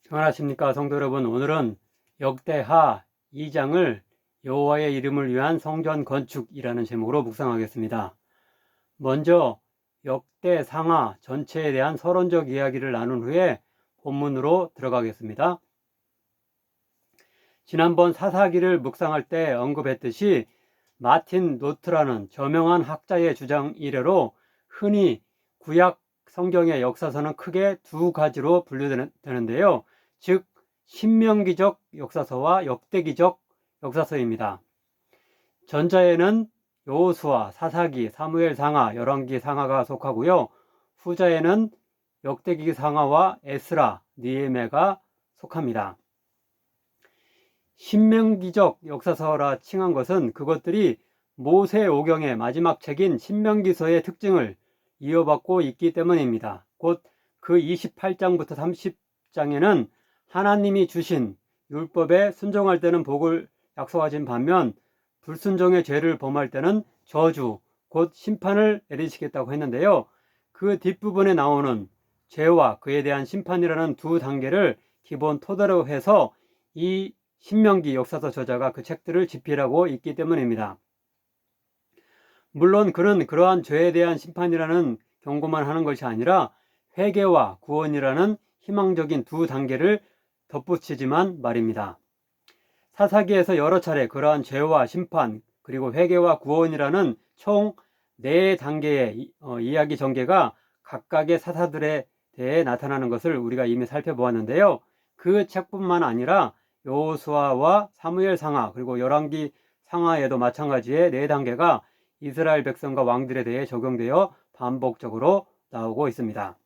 안녕하십니까 성도 여러분. 오늘은 역대하 2장을 여호와의 이름을 위한 성전 건축이라는 제목으로 묵상하겠습니다. 먼저 역대상하 전체에 대한 서론적 이야기를 나눈 후에 본문으로 들어가겠습니다. 지난번 사사기를 묵상할 때 언급했듯이 마틴 노트라는 저명한 학자의 주장 이래로 흔히 구약 성경의 역사서는 크게 두 가지로 분류되는데요. 즉 신명기적 역사서와 역대기적 역사서입니다. 전자에는 여호수아, 사사기, 사무엘 상하, 열왕기 상하가 속하고요. 후자에는 역대기 상하와 에스라, 느헤미야가 속합니다. 신명기적 역사서라 칭한 것은 그것들이 모세오경의 마지막 책인 신명기서의 특징을 이어받고 있기 때문입니다. 곧 그 28장부터 30장에는 하나님이 주신 율법에 순종할 때는 복을 약속하신 반면 불순종의 죄를 범할 때는 저주, 곧 심판을 내리시겠다고 했는데요. 그 뒷부분에 나오는 죄와 그에 대한 심판이라는 두 단계를 기본 토대로 해서 이 신명기 역사서 저자가 그 책들을 집필하고 있기 때문입니다. 물론 그는 그러한 죄에 대한 심판이라는 경고만 하는 것이 아니라 회개와 구원이라는 희망적인 두 단계를 덧붙이지만 말입니다. 사사기에서 여러 차례 그러한 죄와 심판 그리고 회개와 구원이라는 총 4단계의 이야기 전개가 각각의 사사들에 대해 나타나는 것을 우리가 이미 살펴보았는데요. 그 책뿐만 아니라 여호수아와 사무엘 상하 그리고 열왕기 상하에도 마찬가지의 4단계가 이스라엘 백성과 왕들에 대해 적용되어 반복적으로 나오고 있습니다.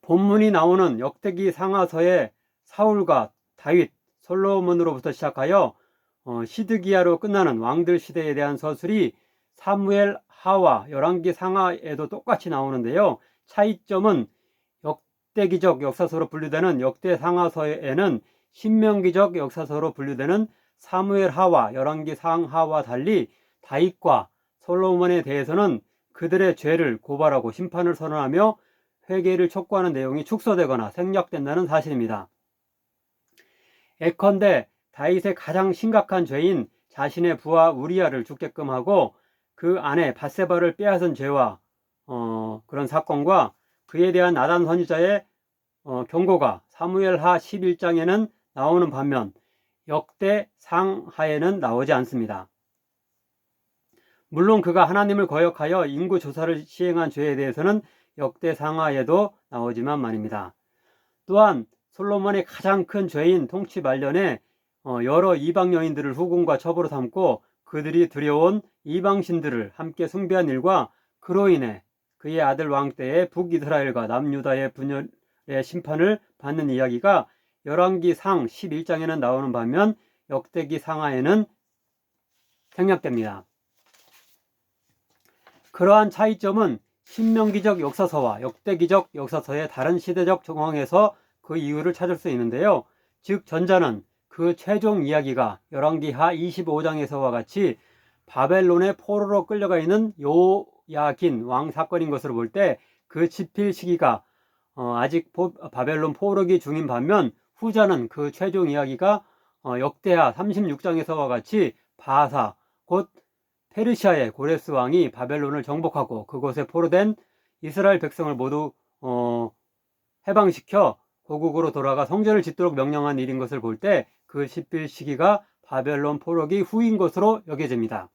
본문이 나오는 역대기 상하서의 사울과 다윗, 솔로몬으로부터 시작하여 시드기야로 끝나는 왕들 시대에 대한 서술이 사무엘 하와 열왕기 상하에도 똑같이 나오는데요. 차이점은 역대기적 역사서로 분류되는 역대 상하서에는 신명기적 역사서로 분류되는 사무엘 하와 열왕기 상하와 달리 다윗과 솔로몬에 대해서는 그들의 죄를 고발하고 심판을 선언하며 회개를 촉구하는 내용이 축소되거나 생략된다는 사실입니다. 예컨대 다윗의 가장 심각한 죄인 자신의 부하 우리아를 죽게끔 하고 그 아내 밧세바를 빼앗은 죄와 그런 사건과 그에 대한 나단 선지자의 경고가 사무엘하 11장에는 나오는 반면 역대 상하에는 나오지 않습니다. 물론 그가 하나님을 거역하여 인구 조사를 시행한 죄에 대해서는 역대 상하에도 나오지만 말입니다. 또한 솔로몬의 가장 큰 죄인 통치 말년에 여러 이방 여인들을 후궁과 첩으로 삼고 그들이 들여온 이방신들을 함께 숭배한 일과 그로 인해 그의 아들 왕 때에 북이스라엘과 남유다의 분열의 심판을 받는 이야기가 열왕기 상 11장에는 나오는 반면 역대기 상하에는 생략됩니다. 그러한 차이점은 신명기적 역사서와 역대기적 역사서의 다른 시대적 정황에서 그 이유를 찾을 수 있는데요. 즉 전자는 그 최종 이야기가 열왕기하 25장에서와 같이 바벨론의 포로로 끌려가 있는 요야긴 왕 사건인 것으로 볼 때 그 집필 시기가 아직 바벨론 포로기 중인 반면 후자는 그 최종 이야기가 역대하 36장에서와 같이 바사 곧 페르시아의 고레스 왕이 바벨론을 정복하고 그곳에 포로된 이스라엘 백성을 모두 해방시켜 고국으로 돌아가 성전을 짓도록 명령한 일인 것을 볼 때 그 집필 시기가 바벨론 포로기 후인 것으로 여겨집니다.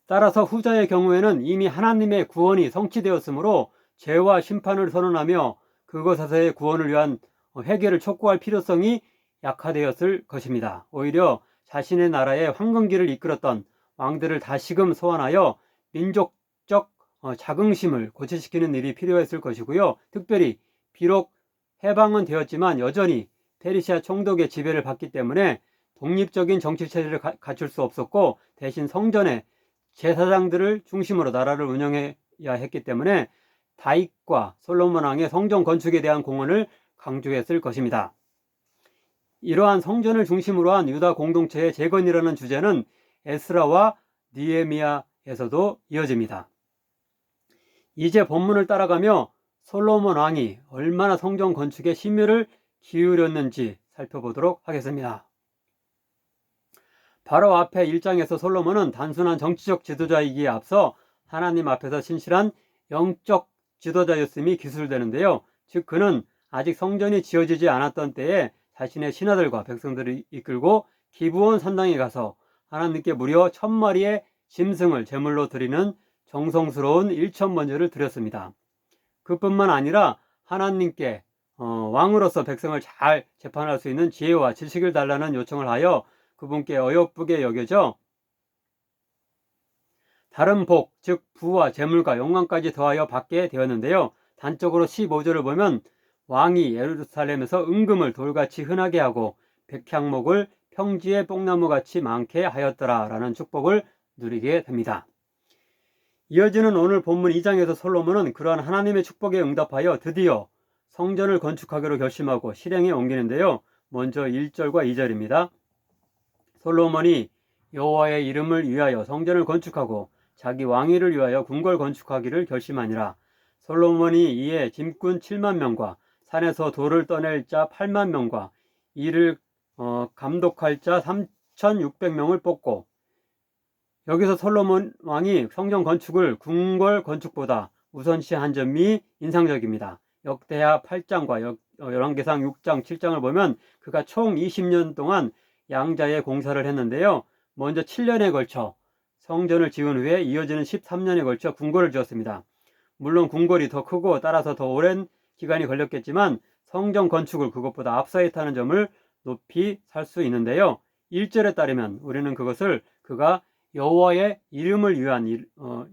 따라서 후자의 경우에는 이미 하나님의 구원이 성취되었으므로 죄와 심판을 선언하며 그것에서의 구원을 위한 회개를 촉구할 필요성이 약화되었을 것입니다. 오히려 자신의 나라의 황금기를 이끌었던 왕들을 다시금 소환하여 민족적 자긍심을 고취시키는 일이 필요했을 것이고요. 특별히 비록 해방은 되었지만 여전히 페르시아 총독의 지배를 받기 때문에 독립적인 정치체제를 갖출 수 없었고 대신 성전에 제사장들을 중심으로 나라를 운영해야 했기 때문에 다윗과 솔로몬 왕의 성전 건축에 대한 공헌을 강조했을 것입니다. 이러한 성전을 중심으로 한 유다 공동체의 재건이라는 주제는 에스라와 느헤미야에서도 이어집니다. 이제 본문을 따라가며 솔로몬 왕이 얼마나 성전 건축에 심혈을 기울였는지 살펴보도록 하겠습니다. 바로 앞에 1장에서 솔로몬은 단순한 정치적 지도자이기에 앞서 하나님 앞에서 신실한 영적 지도자였음이 기술되는데요. 즉 그는 아직 성전이 지어지지 않았던 때에 자신의 신하들과 백성들을 이끌고 기브온 산당에 가서 하나님께 무려 1000마리의 짐승을 제물로 드리는 정성스러운 일천번제를 드렸습니다. 그뿐만 아니라 하나님께 왕으로서 백성을 잘 재판할 수 있는 지혜와 지식을 달라는 요청을 하여 그분께 어여쁘게 여겨져 다른 복, 즉 부와 재물과 영광까지 더하여 받게 되었는데요. 단적으로 15절을 보면 왕이 예루살렘에서 은금을 돌같이 흔하게 하고 백향목을 평지의 뽕나무같이 많게 하였더라 라는 축복을 누리게 됩니다. 이어지는 오늘 본문 2장에서 솔로몬은 그러한 하나님의 축복에 응답하여 드디어 성전을 건축하기로 결심하고 실행에 옮기는데요. 먼저 1절과 2절입니다. 솔로몬이 여호와의 이름을 위하여 성전을 건축하고 자기 왕위를 위하여 궁궐 건축하기를 결심하니라. 솔로몬이 이에 짐꾼 7만 명과 산에서 돌을 떠낼 자 8만 명과 이를 감독할 자 3,600명을 뽑고, 여기서 솔로몬 왕이 성전 건축을 궁궐 건축보다 우선시한 점이 인상적입니다. 역대하 8장과 열왕기상 6장, 7장을 보면 그가 총 20년 동안 양자의 공사를 했는데요. 먼저 7년에 걸쳐 성전을 지은 후에 이어지는 13년에 걸쳐 궁궐을 지었습니다. 물론 궁궐이 더 크고 따라서 더 오랜 기간이 걸렸겠지만 성전 건축을 그것보다 앞서 했다는 점을 높이 살 수 있는데요. 1절에 따르면 우리는 그것을 그가 여호와의 이름을 위한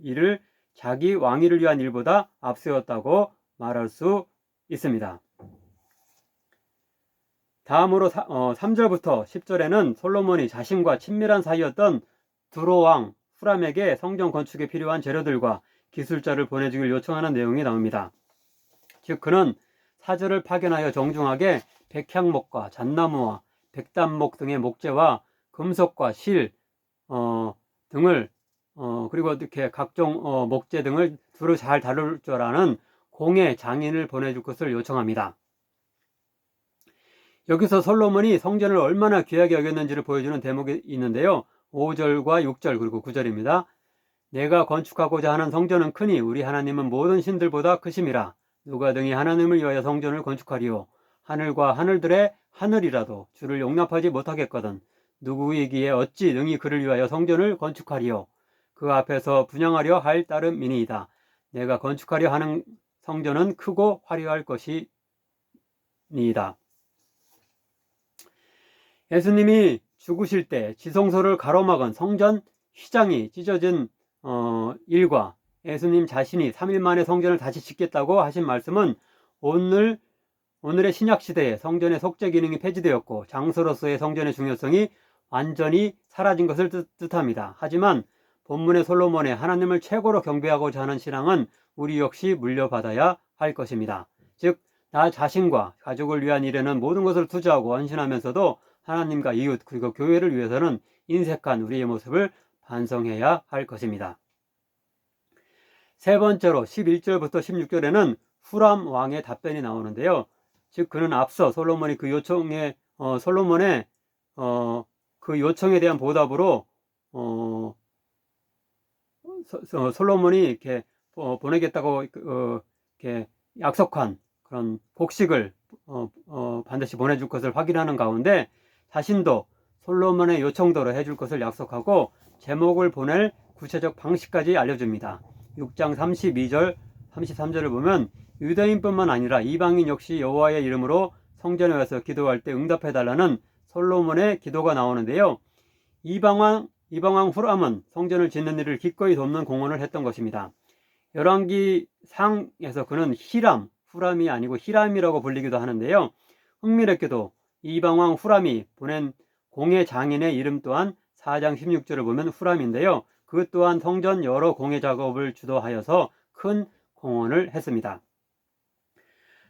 일을 자기 왕위를 위한 일보다 앞세웠다고 말할 수 있습니다. 다음으로 3절부터 10절에는 솔로몬이 자신과 친밀한 사이였던 두로왕 후람에게 성전 건축에 필요한 재료들과 기술자를 보내주길 요청하는 내용이 나옵니다. 즉 그는 사절을 파견하여 정중하게 백향목과 잣나무와 백단목 등의 목재와 금속과 실 등을 그리고 이렇게 각종 목재 등을 두루 잘 다룰 줄 아는 공예 장인을 보내줄 것을 요청합니다. 여기서 솔로몬이 성전을 얼마나 귀하게 여겼는지를 보여주는 대목이 있는데요. 5절과 6절 그리고 9절입니다. 내가 건축하고자 하는 성전은 크니 우리 하나님은 모든 신들보다 크심이라. 누가 등이 하나님을 위하여 성전을 건축하리요. 하늘과 하늘들의 하늘이라도 주를 용납하지 못하겠거든. 누구이기에 어찌 능히 그를 위하여 성전을 건축하리요. 그 앞에서 분향하려 할 따름이니이다. 내가 건축하려 하는 성전은 크고 화려할 것이니이다. 예수님이 죽으실 때 지성소를 가로막은 성전 휘장이 찢어진 일과 예수님 자신이 3일 만에 성전을 다시 짓겠다고 하신 말씀은 오늘의 신약시대에 성전의 속죄 기능이 폐지되었고 장소로서의 성전의 중요성이 완전히 사라진 것을 뜻합니다. 하지만 본문의 솔로몬의 하나님을 최고로 경배하고자 하는 신앙은 우리 역시 물려받아야 할 것입니다. 즉 나 자신과 가족을 위한 일에는 모든 것을 투자하고 헌신하면서도 하나님과 이웃 그리고 교회를 위해서는 인색한 우리의 모습을 반성해야 할 것입니다. 세 번째로 11절부터 16절에는 후람 왕의 답변이 나오는데요. 즉 그는 앞서 솔로몬이 그 요청에 그 요청에 대한 보답으로 솔로몬이 이렇게 보내겠다고 이렇게 약속한 그런 곡식을 반드시 보내줄 것을 확인하는 가운데 자신도 솔로몬의 요청대로 해줄 것을 약속하고 제목을 보낼 구체적 방식까지 알려줍니다. 6장 32절 33절을 보면 유대인뿐만 아니라 이방인 역시 여호와의 이름으로 성전에 와서 기도할 때 응답해달라는 솔로몬의 기도가 나오는데요. 이방왕 후람은 성전을 짓는 일을 기꺼이 돕는 공헌을 했던 것입니다. 열왕기상에서 그는 후람이 아니고 히람이라고 불리기도 하는데요. 흥미롭게도 이방왕 후람이 보낸 공예 장인의 이름 또한 4장 16절을 보면 후람인데요. 그 또한 성전 여러 공예 작업을 주도하여서 큰 공헌을 했습니다.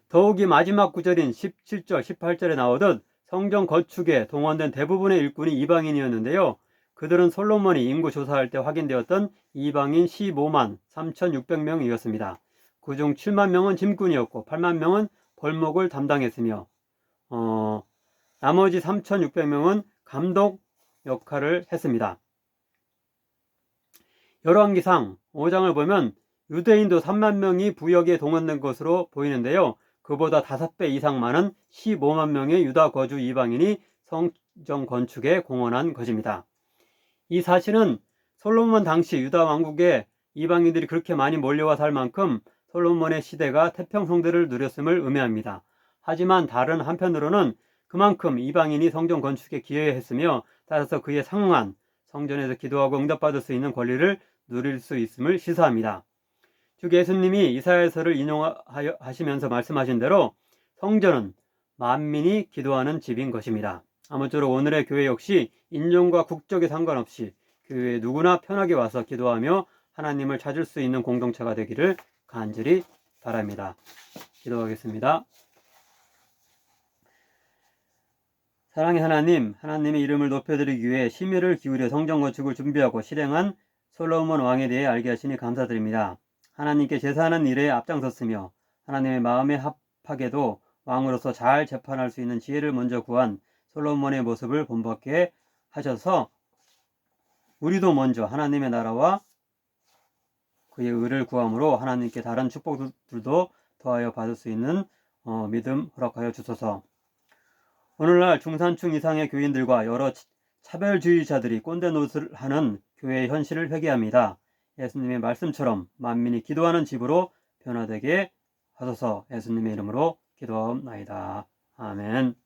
더욱이 마지막 구절인 17절, 18절에 나오듯 성전 건축에 동원된 대부분의 일꾼이 이방인이었는데요. 그들은 솔로몬이 인구 조사할 때 확인되었던 이방인 15만 3,600명이었습니다. 그중 7만 명은 짐꾼이었고 8만 명은 벌목을 담당했으며 나머지 3,600명은 감독 역할을 했습니다. 열왕기상 5장을 보면 유대인도 3만 명이 부역에 동원된 것으로 보이는데요. 그보다 5배 이상 많은 15만 명의 유다 거주 이방인이 성전 건축에 공헌한 것입니다. 이 사실은 솔로몬 당시 유다 왕국에 이방인들이 그렇게 많이 몰려와 살 만큼 솔로몬의 시대가 태평성대를 누렸음을 의미합니다. 하지만 다른 한편으로는 그만큼 이방인이 성전 건축에 기여했으며 따라서 그에 상응한 성전에서 기도하고 응답받을 수 있는 권리를 누릴 수 있음을 시사합니다. 즉 예수님이 이사야서를 인용하시면서 말씀하신 대로 성전은 만민이 기도하는 집인 것입니다. 아무쪼록 오늘의 교회 역시 인종과 국적에 상관없이 교회에 누구나 편하게 와서 기도하며 하나님을 찾을 수 있는 공동체가 되기를 간절히 바랍니다. 기도하겠습니다. 사랑의 하나님, 하나님의 이름을 높여드리기 위해 심혈을 기울여 성전 건축을 준비하고 실행한 솔로몬 왕에 대해 알게 하시니 감사드립니다. 하나님께 제사하는 일에 앞장섰으며 하나님의 마음에 합하게도 왕으로서 잘 재판할 수 있는 지혜를 먼저 구한 솔로몬의 모습을 본받게 하셔서 우리도 먼저 하나님의 나라와 그의 의를 구함으로 하나님께 다른 축복들도 더하여 받을 수 있는 믿음 허락하여 주소서. 오늘날 중산층 이상의 교인들과 여러 차별주의자들이 꼰대 노릇을 하는 교회의 현실을 회개합니다. 예수님의 말씀처럼 만민이 기도하는 집으로 변화되게 하소서. 예수님의 이름으로 기도하옵나이다. 아멘.